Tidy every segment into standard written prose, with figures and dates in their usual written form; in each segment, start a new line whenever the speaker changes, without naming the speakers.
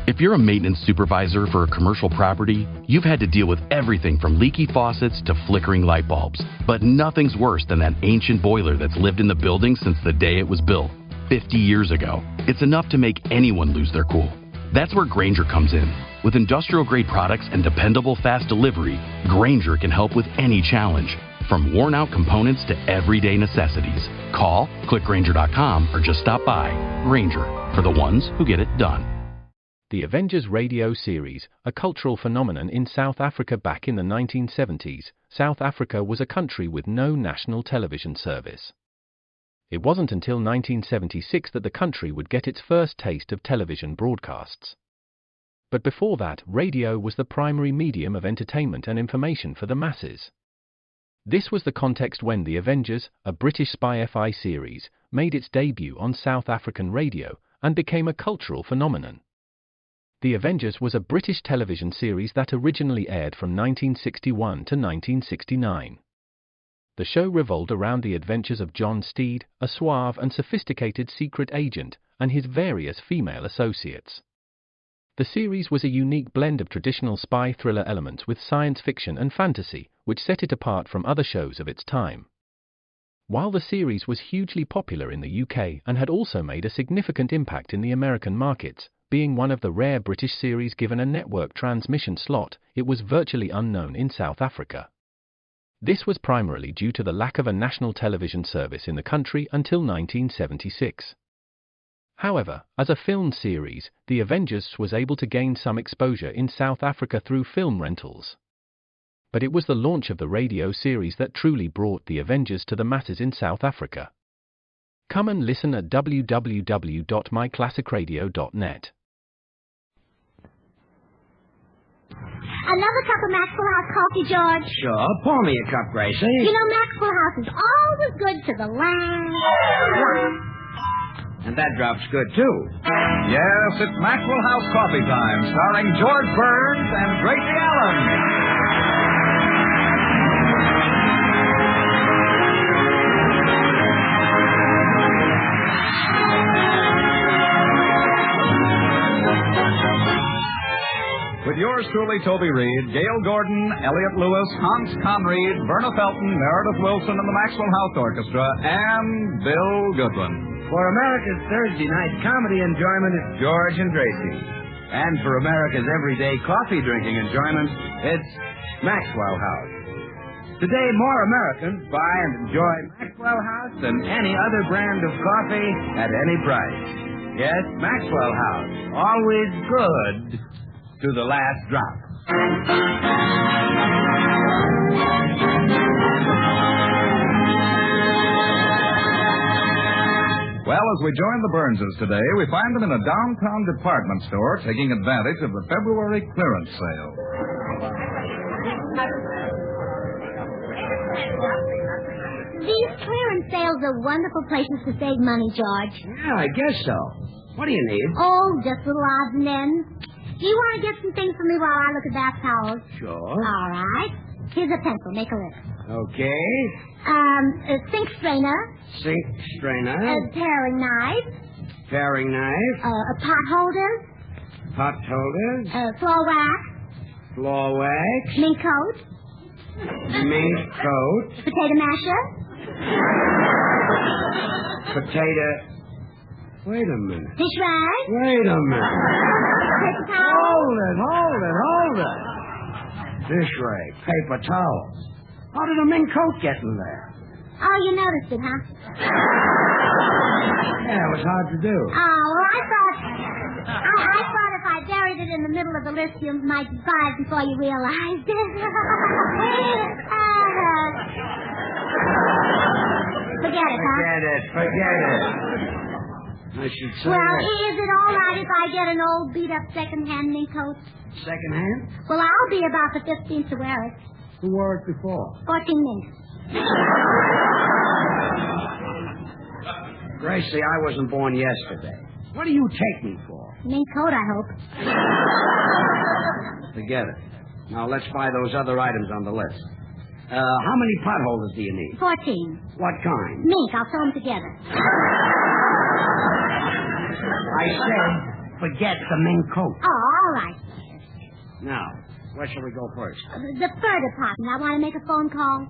If you're a maintenance supervisor for a commercial property, you've had to deal with everything from leaky faucets to flickering light bulbs. But nothing's worse than that ancient boiler that's lived in the building since the day it was built, 50 years ago. It's enough to make anyone lose their cool. That's where Grainger comes in. With industrial-grade products and dependable fast delivery, Grainger can help with any challenge, from worn-out components to everyday necessities. Call, click Grainger.com, or just stop by. Grainger, for the ones who get it done.
The Avengers radio series, a cultural phenomenon in South Africa back in the 1970s. South Africa was a country with no national television service. It wasn't until 1976 that the country would get its first taste of television broadcasts. But before that, radio was the primary medium of entertainment and information for the masses. This was the context when The Avengers, a British spy FI series, made its debut on South African radio and became a cultural phenomenon. The Avengers was a British television series that originally aired from 1961 to 1969. The show revolved around the adventures of John Steed, a suave and sophisticated secret agent, and his various female associates. The series was a unique blend of traditional spy thriller elements with science fiction and fantasy, which set it apart from other shows of its time. While the series was hugely popular in the UK and had also made a significant impact in the American markets, being one of the rare British series given a network transmission slot, it was virtually unknown in South Africa. This was primarily due to the lack of a national television service in the country until 1976. However, as a film series, The Avengers was able to gain some exposure in South Africa through film rentals. But it was the launch of the radio series that truly brought The Avengers to the masses in South Africa. Come and listen at www.myclassicradio.net.
Another cup of Maxwell House coffee, George?
Sure. Pour me a cup, Gracie.
You know, Maxwell House is always good to the last drop.
And that drop's good, too.
Yes, it's Maxwell House Coffee Time, starring George Burns and Gracie Allen. With yours truly, Toby Reed, Gail Gordon, Elliot Lewis, Hans Conried, Verna Felton, Meredith Wilson, and the Maxwell House Orchestra, and Bill Goodwin.
For America's Thursday night comedy enjoyment, it's George and Gracie. And for America's everyday coffee drinking enjoyment, it's Maxwell House. Today, more Americans buy and enjoy Maxwell House than any other brand of coffee at any price. Yes, Maxwell House, always good to the last drop.
Well, as we join the Burnses today, we find them in a downtown department store taking advantage of the February clearance sale.
These clearance sales are wonderful places to save money, George.
Yeah, I guess so. What do you need?
Oh, just little odds and ends. Do you want to get some things for me while I look at bath towels?
Sure.
All right. Here's a pencil. Make a list.
Okay.
A sink strainer.
Sink strainer.
A paring knife.
Paring knife.
A pot holder.
Pot holder.
Floor wax.
Floor wax.
Mink coat.
Mink coat.
Potato masher.
Potato. Wait a minute.
Dish rag.
Wait a minute.
Paper towel.
Hold it. Dish rag. Paper towels. How did a mink coat get in there?
Oh, you noticed it, huh?
Yeah, it was hard to do.
Oh, well, I thought if I buried it in the middle of the list, you might buy it before you realized it. Forget it, huh?
Forget it. I should say
Well,
that.
is it all right if I get an old beat-up second-hand mink coat?
Second-hand?
Well, I'll be about the 15th to wear it.
Who wore it before?
14 minks.
Gracie, I wasn't born yesterday. What do you take me for?
Mink coat, I hope.
Forget it. Now, let's buy those other items on the list. How many potholders do you need?
14.
What kind?
Mink, I'll sew them together.
I said forget the mink coat.
Oh, all right.
Now, where shall we go first?
The fur department. I want to make a phone call.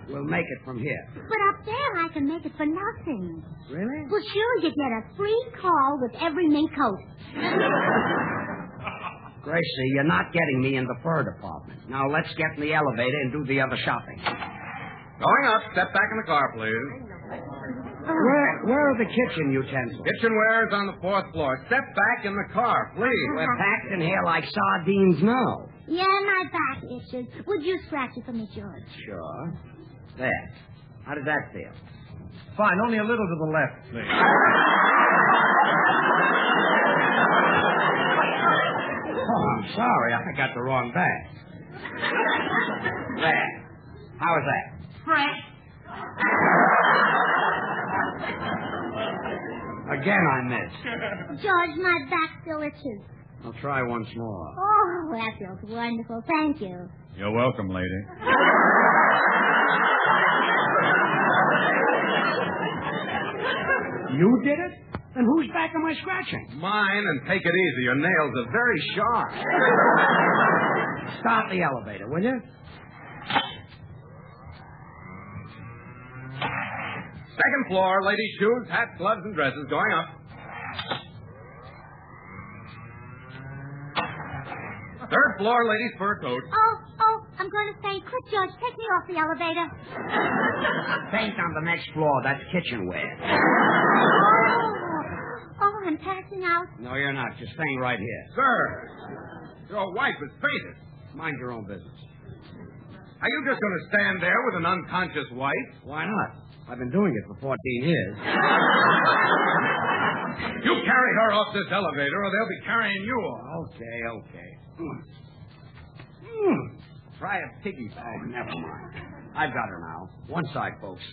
We'll make it from here.
But up there, I can make it for nothing.
Really?
Well, sure, you get a free call with every mink coat.
Gracie, you're not getting me in the fur department. Now, let's get in the elevator and do the other shopping.
Going up. Step back in the car, please.
Where are the kitchen utensils?
Kitchenware is on the 4th floor. Step back in the car, please.
We're packed in here like sardines now.
Yeah, my back itches. Would you scratch it for me, George?
Sure. There. How did that feel?
Fine, only a little to the left, please.
Oh, I'm sorry. I got the wrong bag. There. How was that?
Fresh.
Again, I missed.
George, my back still itches.
I'll try once more.
Oh, that feels wonderful. Thank you.
You're welcome, lady.
You did it? Then whose back am I scratching?
Mine, and take it easy. Your nails are very sharp.
Start the elevator, will you?
Second floor, ladies' shoes, hats, gloves, and dresses. Going up. Third floor, ladies' fur coat.
Oh, I'm going to say, quick, George, take me off the elevator.
Paint on the next floor. That's kitchenware.
Oh, I'm passing out.
No, you're not. You're staying right here.
Sir, your wife has fainted.
Mind your own business.
Are you just going to stand there with an unconscious wife?
Why not? I've been doing it for 14 years.
You carry her off this elevator, or they'll be carrying you off.
Okay. Try a piggyback. Oh, never mind. I've got her now. One side, folks.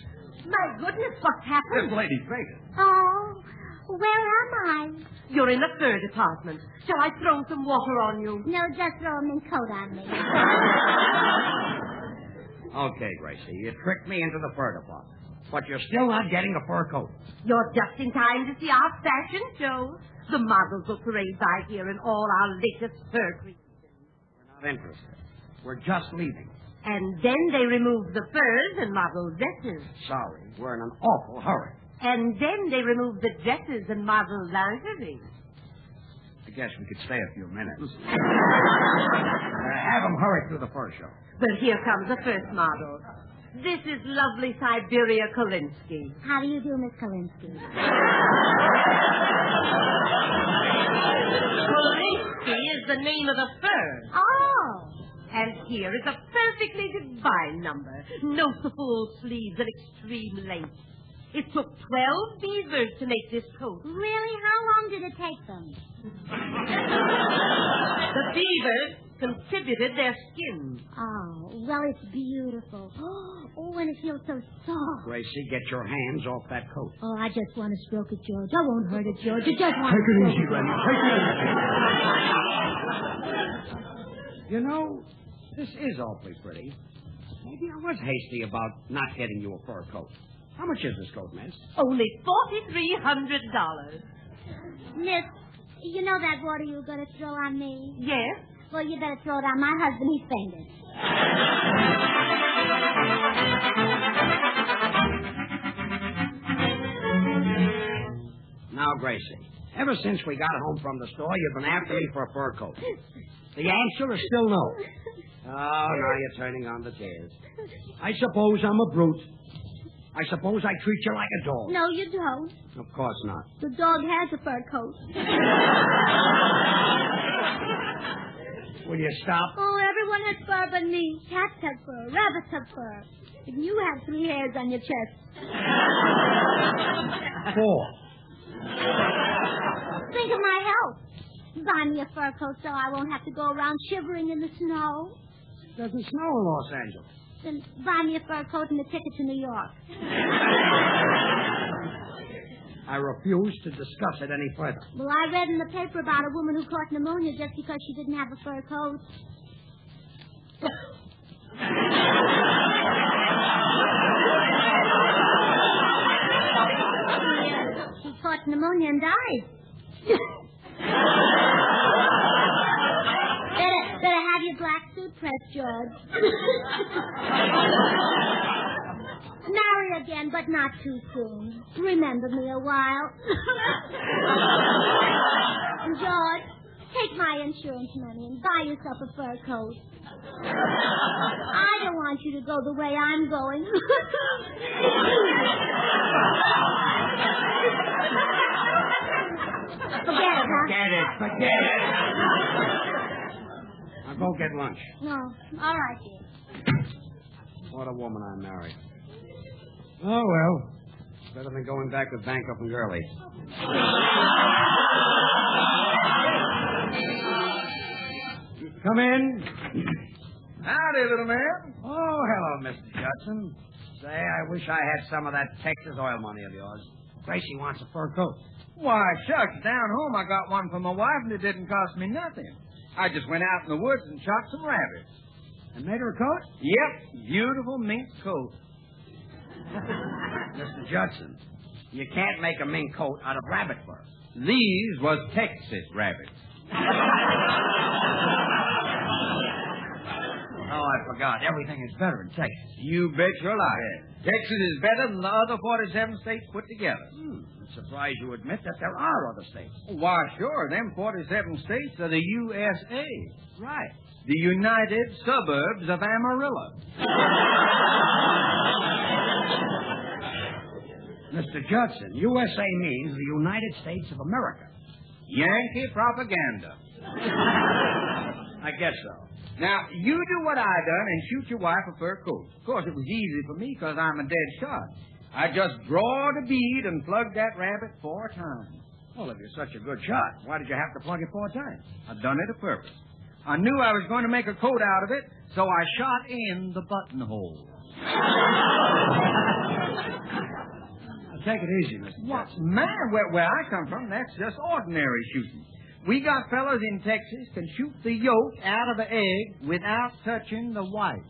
My goodness, what's happened?
This lady fainted.
Oh, where am I?
You're in the fur department. Shall I throw some water on you?
No, just throw a mink coat on me.
Okay, Gracie, you tricked me into the fur department. But you're still not getting a fur coat.
You're just in time to see our fashion show. The models will parade by here in all our latest fur creations.
We're not interested. We're just leaving.
And then they remove the furs and model dresses.
Sorry, we're in an awful hurry.
And then they remove the dresses and model lingerie.
I guess we could stay a few minutes. Have them hurry through the fur show.
But here comes the first model. This is lovely Siberia Kolinsky.
How do you do, Miss Kolinsky?
Kolinsky is the name of the fur.
Oh.
And here is a perfectly divine number. Note the full sleeves and extreme length. It took 12 beavers to make this coat.
Really? How long did it take them?
The beavers contributed their skin.
Oh, well, it's beautiful. Oh, and it feels so soft.
Gracie, get your hands off that coat.
Oh, I just want to stroke it, George. I won't hurt it, George. I just want
Take
to
it
stroke
easy, Lenny. Take it easy. You know, this is awfully pretty. Maybe I was hasty about not getting you a fur coat. How much is this coat, miss?
Only $4,300.
Miss, you know that water you were going to throw on me?
Yes?
Well, you better throw it on my husband. He's fainted.
Now, Gracie, ever since we got home from the store, you've been after me for a fur coat. The answer is still no. Oh, now you're turning on the tears. I suppose I'm a brute. I suppose I treat you like a dog.
No, you don't.
Of course not.
The dog has a fur coat.
Will you stop?
Oh, everyone has fur but me. Cats have fur. Rabbits have fur. And you have 3 hairs on your chest.
4.
Think of my health. Buy me a fur coat so I won't have to go around shivering in the snow.
It doesn't snow in Los Angeles.
Then buy me a fur coat and a ticket to New York.
I refuse to discuss it any further.
Well, I read in the paper about a woman who caught pneumonia just because she didn't have a fur coat. She caught pneumonia and died. Better have your black suit pressed, George. Marry again, but not too soon. Remember me a while. And George, take my insurance money and buy yourself a fur coat. I don't want you to go the way I'm going. Forget it, huh?
Forget it. Now go get lunch.
No. All right, dear.
What a woman I married. Oh, well. Better than going back with Bancroft and Gurley. Come in.
Howdy, little man.
Oh, hello, Mr. Judson. Say, I wish I had some of that Texas oil money of yours. Gracie wants a fur coat.
Why, shucks, down home I got one for my wife, and it didn't cost me nothing. I just went out in the woods and shot some rabbits.
And made her a coat?
Yep, beautiful mink coat.
Mr. Judson, you can't make a mink coat out of rabbit fur.
These was Texas rabbits.
Oh, I forgot. Everything is better in Texas.
You bet your life. Texas is better than the other 47 states put together.
I'm surprised you admit that there are other states.
Why, sure. Them 47 states are the USA.
Right.
The United Suburbs of Amarillo.
Mr. Judson, USA means the United States of America.
Yankee propaganda.
I guess so.
Now, you do what I done and shoot your wife a fur coat. Of course, it was easy for me because I'm a dead shot. I just drawed a bead and plugged that rabbit 4 times.
Well, if you're such a good shot, why did you have to plug it 4 times?
I done it a purpose. I knew I was going to make a coat out of it, so I shot in the buttonhole.
Take it easy, Mr. Judson.
Man, where I come from, that's just ordinary shooting. We got fellas in Texas can shoot the yolk out of the egg without touching the white.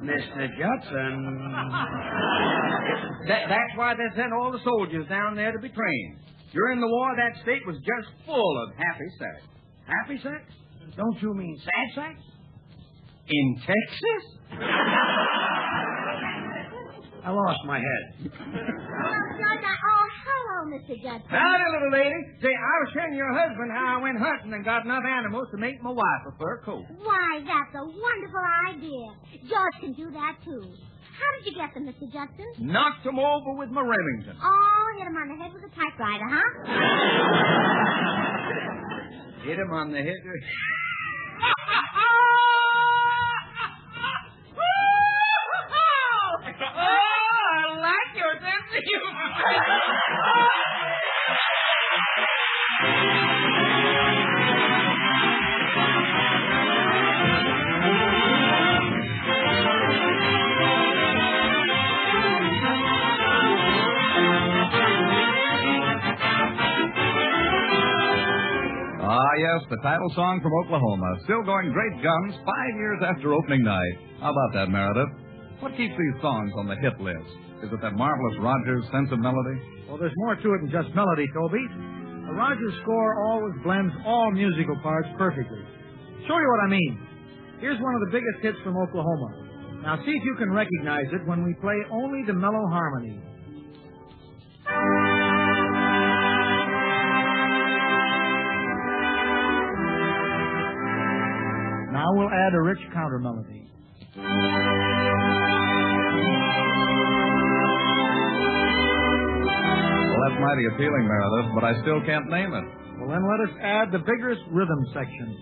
Mr. Judson.
That's why they sent all the soldiers down there to be trained. During the war, that state was just full of happy sex.
Happy sex? Don't you mean sad sex?
In Texas?
I lost my head.
Hello, Mr. Judson.
Howdy, little lady. Say, I was telling your husband how I went hunting and got enough animals to make my wife a fur coat.
Why, that's a wonderful idea. George can do that, too. How did you get them, Mr. Judson?
Knocked them over with my Remington.
Oh, hit him on the head with a typewriter, huh?
Hit him on the head.
Yes, the title song from Oklahoma. Still going great guns 5 years after opening night. How about that, Meredith? What keeps these songs on the hit list? Is it that marvelous Rogers sense of melody?
Well, there's more to it than just melody, Toby. The Rogers score always blends all musical parts perfectly. Show you what I mean. Here's one of the biggest hits from Oklahoma. Now, see if you can recognize it when we play only the mellow harmony. Now we'll add a rich counter melody.
Well, that's mighty appealing, Meredith, but I still can't name it.
Well, then let us add the vigorous rhythm section.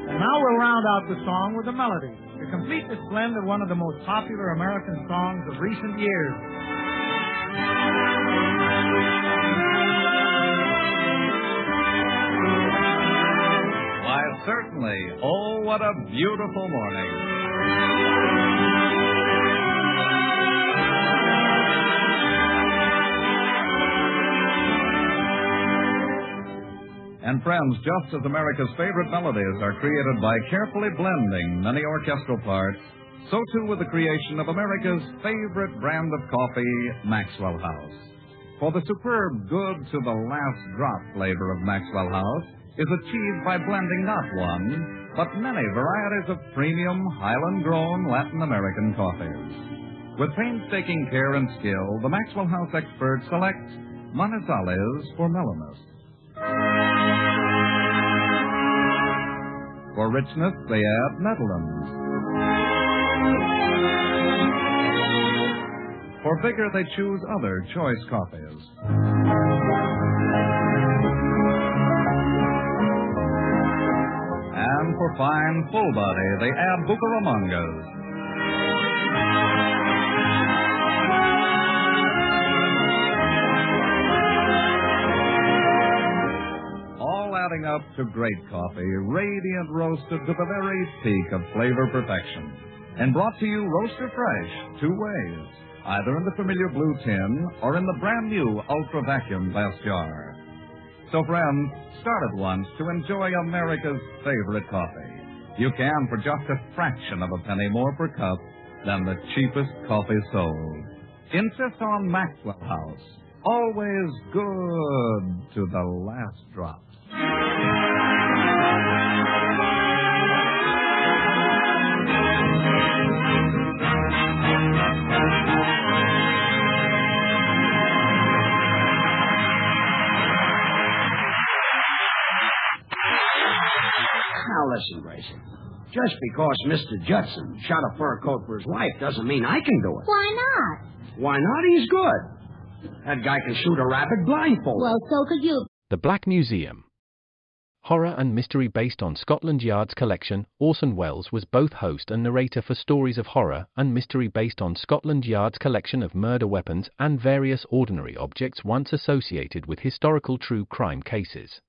And now we'll round out the song with a melody to complete this blend of one of the most popular American songs of recent years.
Why, certainly. Oh, what a beautiful morning. And friends, just as America's favorite melodies are created by carefully blending many orchestral parts, So too with the creation of America's favorite brand of coffee, Maxwell House. For the superb good to the last drop flavor of Maxwell House is achieved by blending not one, but many varieties of premium, Highland-grown Latin American coffees. With painstaking care and skill, the Maxwell House expert selects Manizales for mellowness. For richness, they add Netherlands. For vigor, they choose other choice coffees. And for fine, full body, they add Bucaramangas. All adding up to great coffee, radiant roasted to the very peak of flavor perfection. And brought to you roaster fresh, two ways. Either in the familiar blue tin or in the brand new ultra vacuum glass jar. So, friends, start at once to enjoy America's favorite coffee. You can for just a fraction of a penny more per cup than the cheapest coffee sold. Insist on Maxwell House. Always good to the last drop.
Now listen, Gracie. Just because Mr. Judson shot a fur coat for his wife doesn't mean I can do it.
Why not?
Why not? He's good. That guy can shoot a rabbit blindfolded.
Well, so could you.
The Black Museum. Horror and mystery based on Scotland Yard's collection, Orson Welles was both host and narrator for stories of horror and mystery based on Scotland Yard's collection of murder weapons and various ordinary objects once associated with historical true crime cases.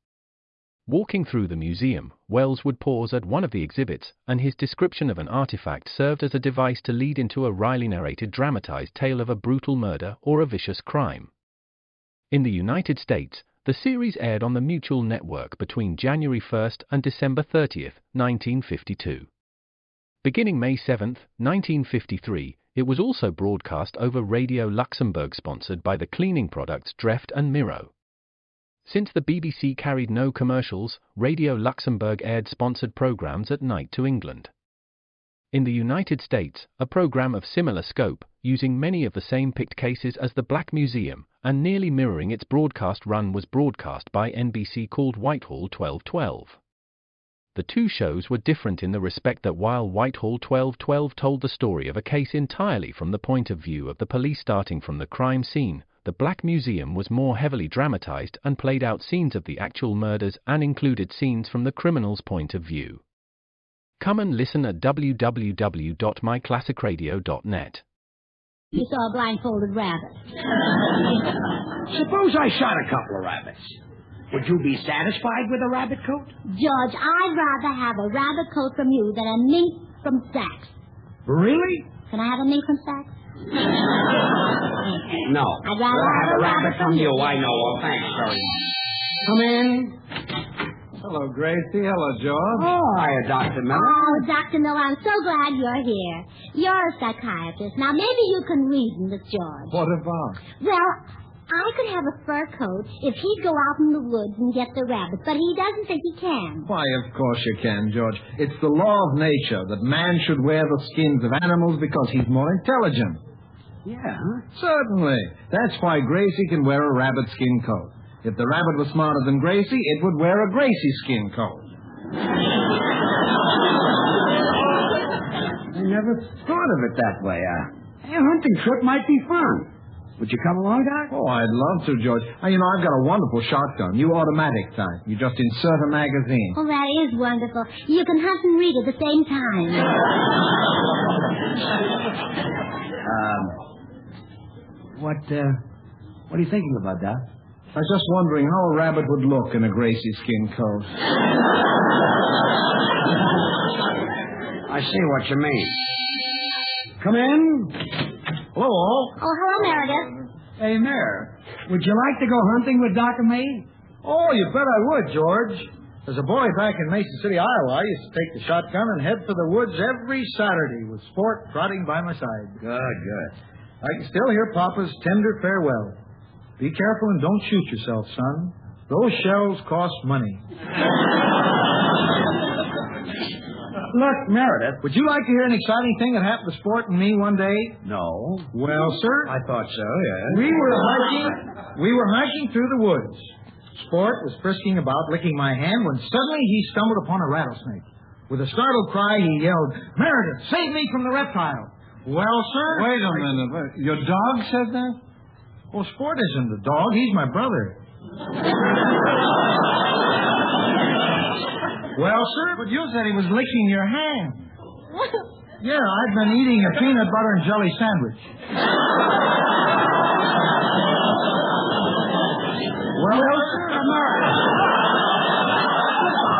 Walking through the museum, Welles would pause at one of the exhibits, and his description of an artifact served as a device to lead into a wryly narrated dramatized tale of a brutal murder or a vicious crime. In the United States, the series aired on the Mutual Network between January 1st and December 30th, 1952. Beginning May 7th, 1953, it was also broadcast over Radio Luxembourg, sponsored by the cleaning products Dreft and Miro. Since the BBC carried no commercials, Radio Luxembourg aired sponsored programs at night to England. In the United States, a program of similar scope, using many of the same picked cases as the Black Museum, and nearly mirroring its broadcast run, was broadcast by NBC called Whitehall 1212. The two shows were different in the respect that while Whitehall 1212 told the story of a case entirely from the point of view of the police starting from the crime scene, the Black Museum was more heavily dramatized and played out scenes of the actual murders and included scenes from the criminal's point of view. Come and listen at www.myclassicradio.net.
You saw a blindfolded rabbit.
Suppose I shot a couple of rabbits. Would you be satisfied with a rabbit coat?
George, I'd rather have a rabbit coat from you than a mink from Saks.
Really?
Can I have a mink from Saks?
No.
I'd rather
have a rabbit from you. I know. Well, thanks very much. Come in.
Hello, Gracie. Hello, George.
Oh, hiya, Dr. Miller.
Oh, Dr. Miller, I'm so glad you're here. You're a psychiatrist. Now, maybe you can reason with George.
What about?
Well, I could have a fur coat if he'd go out in the woods and get the rabbit, but he doesn't think he can.
Why, of course you can, George. It's the law of nature that man should wear the skins of animals because he's more intelligent.
Yeah?
Certainly. That's why Gracie can wear a rabbit skin coat. If the rabbit was smarter than Gracie, it would wear a Gracie skin coat.
I never thought of it that way. A hunting trip might be fun. Would you come along, Doc?
Oh, I'd love to, George. I've got a wonderful shotgun. New automatic type. You just insert a magazine.
Oh, that is wonderful. You can hunt and read at the same time.
What are you thinking about, Doc?
I was just wondering how a rabbit would look in a Gracie skin coat.
I see what you mean. Come in. Hello, all.
Oh, hello, Meredith.
Hey, Mare, would you like to go hunting with Doc and me?
Oh, you bet I would, George. As a boy back in Mason City, Iowa, I used to take the shotgun and head for the woods every Saturday with Sport trotting by my side.
Good.
I can still hear Papa's tender farewell. Be careful and don't shoot yourself, son. Those shells cost money. Look, Meredith, would you like to hear an exciting thing that happened to Sport and me one day?
No.
Well, sir,
I thought so, yeah.
We were hiking through the woods. Sport was frisking about, licking my hand, when suddenly he stumbled upon a rattlesnake. With a startled cry, he yelled, "Meredith, save me from the reptile!" Well, sir...
Wait a minute. Your dog said that?
Well, Sport isn't a dog. He's my brother. Well, sir, but you said he was licking your hand. Yeah, I've been eating a peanut butter and jelly sandwich. Well, sir,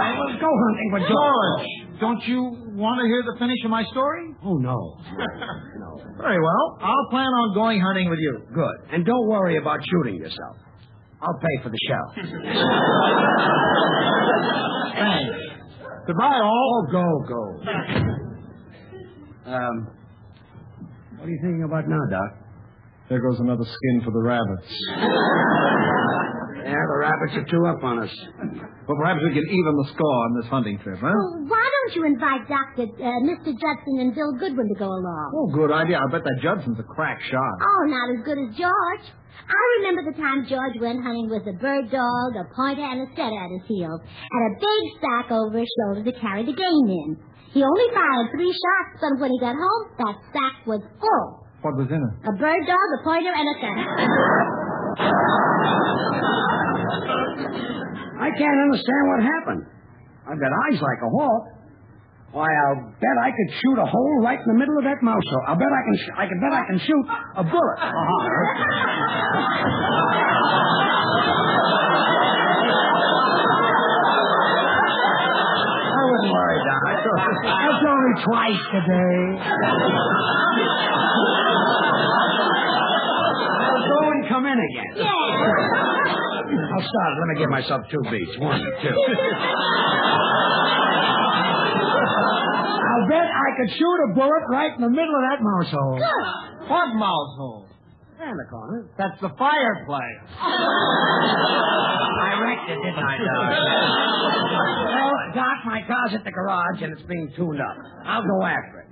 I will go hunting with
George, don't you want to hear the finish of my story?
Oh, no.
Very well. I'll plan on going hunting with you.
Good. And don't worry about shooting yourself. I'll pay for the shell.
Thanks. Goodbye, all.
Oh, go. What are you thinking about now, Doc?
There goes another skin for the rabbits.
Yeah, the rabbits are too up on us.
Well, perhaps we can even the score on this hunting trip, huh?
Well, why don't you invite Mr. Judson and Bill Goodwin to go along?
Oh, good idea. I bet that Judson's a crack shot.
Oh, not as good as George. I remember the time George went hunting with a bird dog, a pointer, and a setter at his heels, and a big sack over his shoulder to carry the game in. He only fired 3 shots, but when he got home, that sack was full.
What was in it?
A bird dog, a pointer, and a setter.
I can't understand what happened. I've got eyes like a hawk. Why, I'll bet I could shoot a hole right in the middle of that mouse hole. I bet I can shoot a bullet. I wouldn't worry, Doc. That's only twice today. I'll go and come in again.
Yeah.
I'll start. Let me give myself 2 beats. 1, 2. I'll bet I could shoot a bullet right in the middle of that mouse hole.
Good.
What mouse hole?
In the corner.
That's the fireplace.
I wrecked it, didn't I, Doc? Well, Doc, my car's at the garage and it's being tuned up. I'll go after it.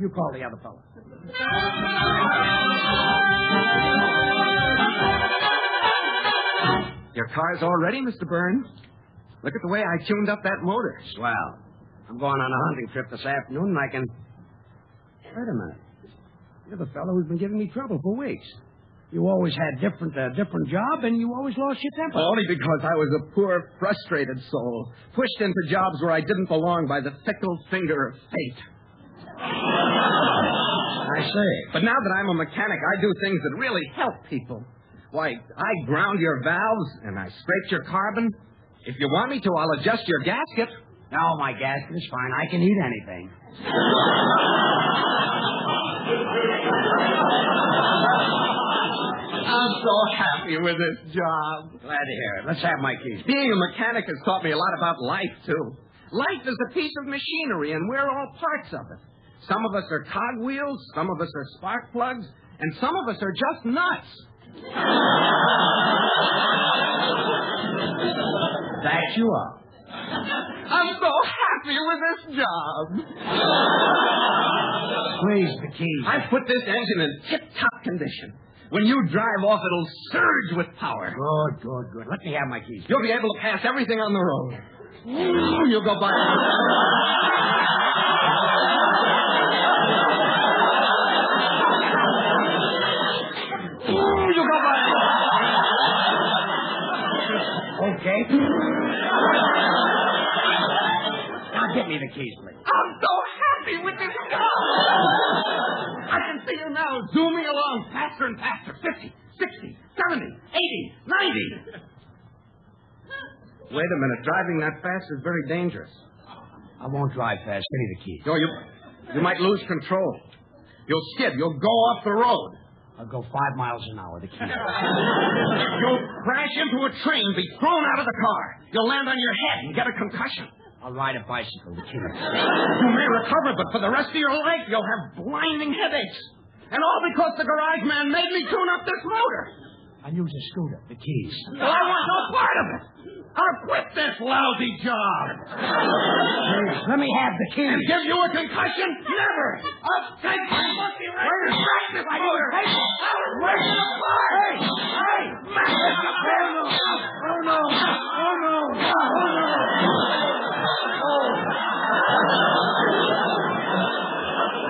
You call the other fellow.
Your car's all ready, Mr. Burns. Look at the way I tuned up that motor.
Swell. I'm going on a hunting trip this afternoon and I can... Wait a minute. You're the fellow who's been giving me trouble for weeks. You always had a different job and you always lost your temper.
Only because I was a poor, frustrated soul, pushed into jobs where I didn't belong by the fickle finger of fate.
I see.
But now that I'm a mechanic, I do things that really help people. Why, I ground your valves and I scraped your carbon. If you want me to, I'll adjust your gasket.
No, my gasket is fine. I can eat anything.
I'm so happy with this job.
Glad to hear it. Let's have my keys.
Being a mechanic has taught me a lot about life, too. Life is a piece of machinery, and we're all parts of it. Some of us are cogwheels, some of us are spark plugs, and some of us are just nuts.
That you are.
I'm so happy with this job.
Please, the keys.
I put this engine in tip-top condition. When you drive off, it'll surge with power.
Good. Let me have my keys.
You'll be able to pass everything on the road. You'll go by. You'll go by.
Okay. Now get me the keys, please.
I'm so happy with this job. I can see you now zooming along faster and faster. 50, 60, 70, 80, 90. Wait a minute. Driving that fast is very dangerous.
I won't drive fast. Give me the keys.
No, you might lose control. You'll skid. You'll go off the road.
I'll go 5 miles an hour. The key.
You'll crash into a train, be thrown out of the car. You'll land on your head and get a concussion.
I'll ride a bicycle. The key.
You may recover, but for the rest of your life, you'll have blinding headaches. And all because the garage man made me tune up this motor.
I'll use a scooter. The keys.
Well, I want no part of it. I'll quit this lousy job.
Please, let me have the keys.
And give you a concussion? Never. I'll take my monkey right and crash this motor. I'll break it apart. Hey!
Oh, no.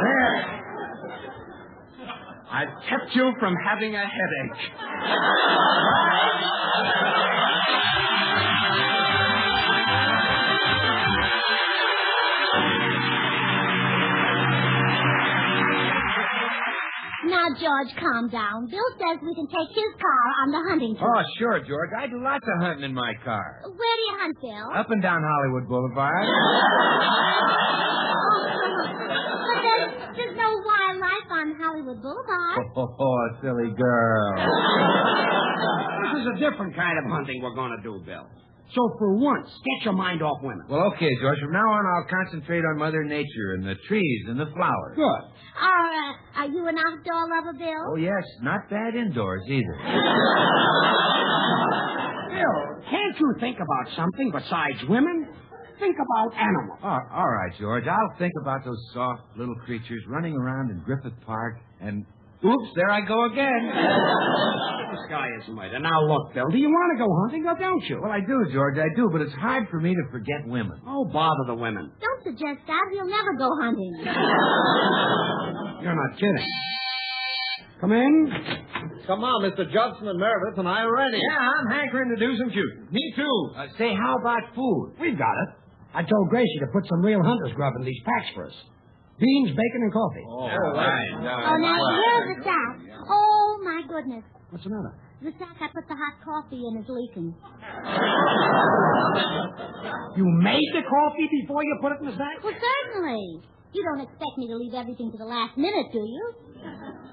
There. I've kept you from having a headache.
Now, George, calm down. Bill says we can take his car on the hunting trip.
Oh, sure, George. I do lots of hunting in my car.
Where do you hunt, Bill?
Up and down Hollywood Boulevard.
But there's no wildlife on Hollywood Boulevard.
Oh, silly girl.
This is a different kind of hunting we're going to do, Bill. So for once, get your mind off women.
Well, okay, George. From now on, I'll concentrate on Mother Nature and the trees and the flowers.
Good.
Are you an outdoor lover, Bill?
Oh, yes. Not bad indoors, either.
Bill, can't you think about something besides women? Think about animals.
Oh, all right, George. I'll think about those soft little creatures running around in Griffith Park and... Oops, there I go again.
This guy is murder. Now, look, Bill, do you want to go hunting or don't you?
Well, I do, George, I do, but it's hard for me to forget women.
Oh, bother the women.
Don't suggest that. We'll never go hunting.
You're not kidding. Come in.
Come on, Mr. Judson and Meredith, and I are ready.
Yeah, I'm hankering to do some shooting.
Me too.
Say, how about food?
We've got it. I told Gracie to put some real hunter's grub in these packs for us. Beans, bacon, and coffee.
Oh, right.
Oh, now, where's the sack? Oh, my goodness.
What's the matter?
The sack I put the hot coffee in is leaking.
You made the coffee before you put it in the sack?
Well, certainly. You don't expect me to leave everything to the last minute, do you?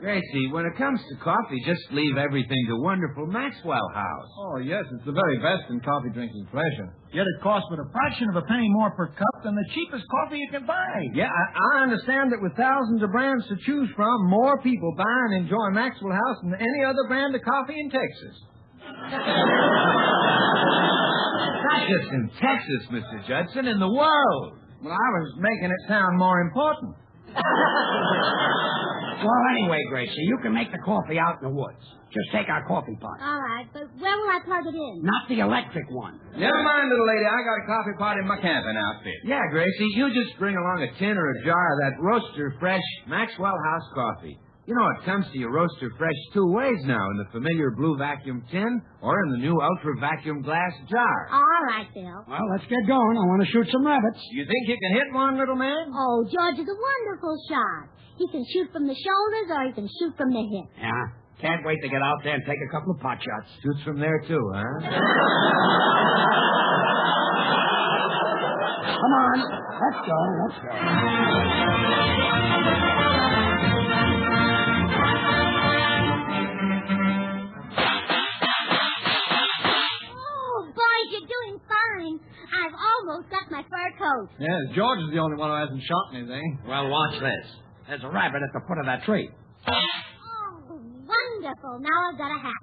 Gracie, when it comes to coffee, just leave everything to wonderful Maxwell House.
Oh, yes, it's the very best in coffee drinking pleasure. Yet it costs but a fraction of a penny more per cup than the cheapest coffee you can buy.
Yeah, I understand that with thousands of brands to choose from, more people buy and enjoy Maxwell House than any other brand of coffee in Texas. Not just in Texas, Mr. Judson, in the world. Well, I was making it sound more important.
Well, anyway, Gracie, you can make the coffee out in the woods. Just take our coffee pot.
All right, but where will I plug it in?
Not the electric one.
Never mind, little lady. I got a coffee pot in my camping outfit. Yeah, Gracie, you just bring along a tin or a jar of that roaster fresh Maxwell House coffee. You know, it comes to your roaster fresh 2 ways now, in the familiar blue vacuum tin or in the new ultra vacuum glass jar.
All right, Bill.
Well, let's get going. I want to shoot some rabbits.
You think you can hit one, little man?
Oh, George is a wonderful shot. He can shoot from the shoulders or he can shoot from the hip.
Yeah. Can't wait to get out there and take a couple of pot shots.
Shoots from there, too, huh?
Come on. Let's go. Let's go.
I've almost got my fur coat.
Yes, George is the only one who hasn't shot anything.
Well, watch this. There's a rabbit at the foot of that tree.
Oh, wonderful. Now I've got a hat.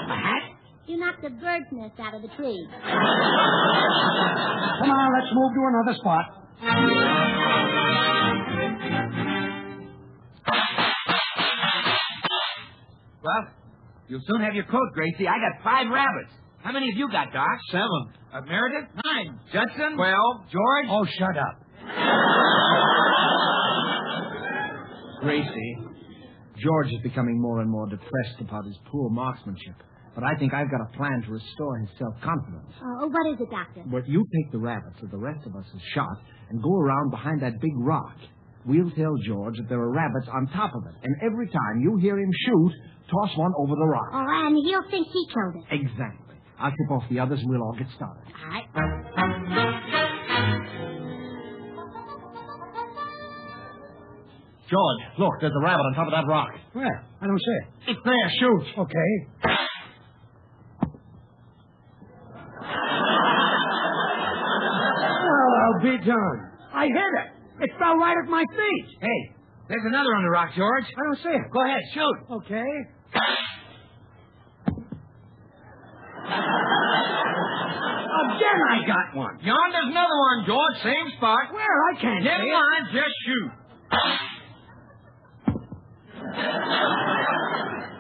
A hat?
You knocked the bird's nest out of the tree.
Come on, let's move to another spot.
Well, you'll soon have your coat, Gracie. I got 5 rabbits. How many have you got, Doc?
7.
Meredith?
9.
Judson?
12.
George?
Oh, shut up.
Gracie, George is becoming more and more depressed about his poor marksmanship. But I think I've got a plan to restore his self-confidence.
Oh, what is it, Doctor?
But you take the rabbits that the rest of us have shot and go around behind that big rock. We'll tell George that there are rabbits on top of it. And every time you hear him shoot, toss one over the rock.
Oh, and he'll think he killed it.
Exactly. I'll tip off the others and we'll all get started.
All right.
George, look, there's a rabbit on top of that rock.
Where? I don't see it.
It's there, shoot.
Okay. Well, I'll be done. I hit it. It fell right at my feet.
Hey, there's another on the rock, George.
I don't see it.
Go ahead, shoot.
Okay. Again, I got one.
Yonder's another one, George. Same spot.
Where? I can't see
Never
it.
mind, just shoot.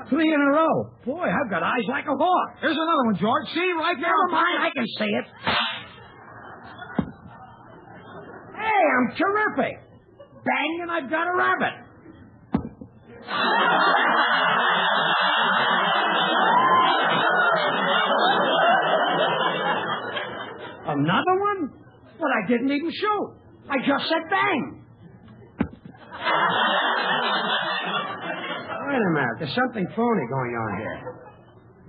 3 in a row. Boy, I've got eyes like a hawk.
There's another one, George. See, right there.
Never mind, I can see it. Hey, I'm terrific. Bang, and I've got a rabbit. Another one? Well, I didn't even shoot. I just said bang. Wait a minute. There's something phony going on here.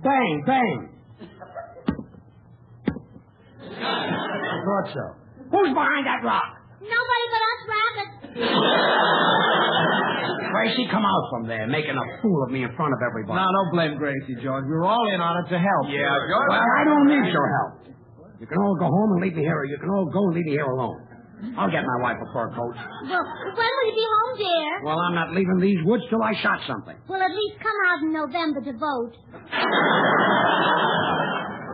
Bang, bang. I thought so. Who's behind that rock?
Nobody but us rabbits.
Gracie, come out from there, making a fool of me in front of everybody.
No, don't blame Gracie, George. We were all in on it to help.
Yeah, George.
Well, I don't need your help. You can all go home and leave me here, or you can all go and leave me here alone. I'll get my wife a fur coat.
Well, when will you be home, dear?
Well, I'm not leaving these woods till I shot something.
Well, at least come out in November to vote.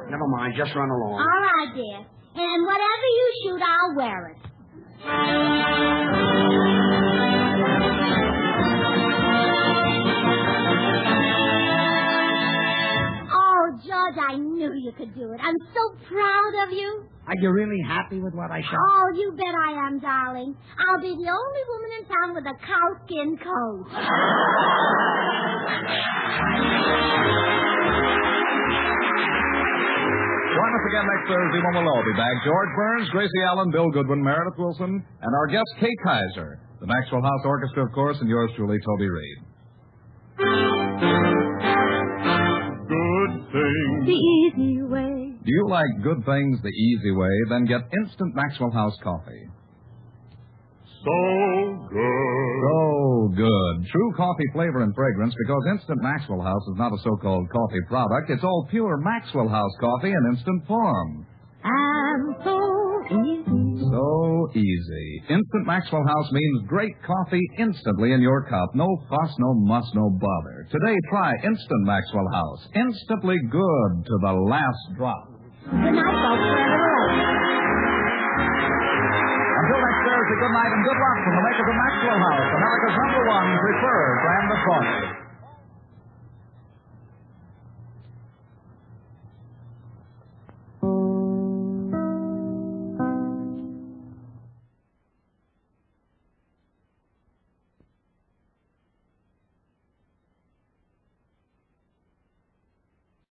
Never mind, just run along.
All right, dear. And whatever you shoot, I'll wear it. Oh, George, I knew you could do it. I'm so proud of you.
Are you really happy with what I shot?
Oh, you bet I am, darling. I'll be the only woman in town with a cowskin coat.
Join us again next Thursday when we'll all be back. George Burns, Gracie Allen, Bill Goodwin, Meredith Wilson, and our guest, Kay Kaiser. The Maxwell House Orchestra, of course, and yours truly, Toby Reed. Good things.
The easy way.
Do you like good things the easy way? Then get instant Maxwell House coffee.
So good.
So good. True coffee flavor and fragrance, because Instant Maxwell House is not a so-called coffee product. It's all pure Maxwell House coffee in instant form.
And so easy.
So easy. Instant Maxwell House means great coffee instantly in your cup. No fuss, no muss, no bother. Today, try Instant Maxwell House. Instantly good to the last drop.
Good night, folks.
Until next Thursday, good night and good luck from the makers of Maxwell House, America's #1 preferred brand of coffee.